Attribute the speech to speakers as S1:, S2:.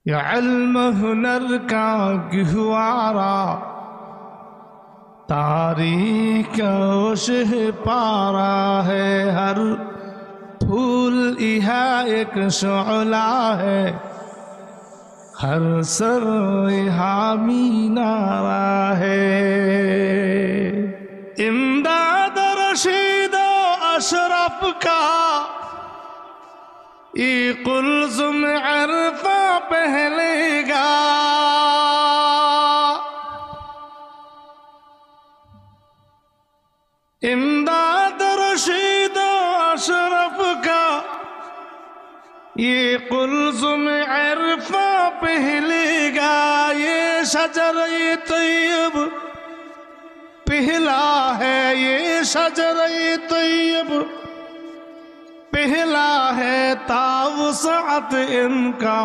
S1: یہ علم ہنر کا گہوارا تاریخ کا پارا ہے، ہر پھول یہاں ایک شعلہ ہے، ہر سر یہاں مینارہ ہے۔ امداد رشید و اشرف کا یہ قلزم عرفہ پہلے گا، امداد رشید و اشرف کا یہ قلزم عرفہ پہلے گا۔ یہ شجر طیب پہلا ہے، یہ شجر طیب پہلا ہے، تا وسعت ان کا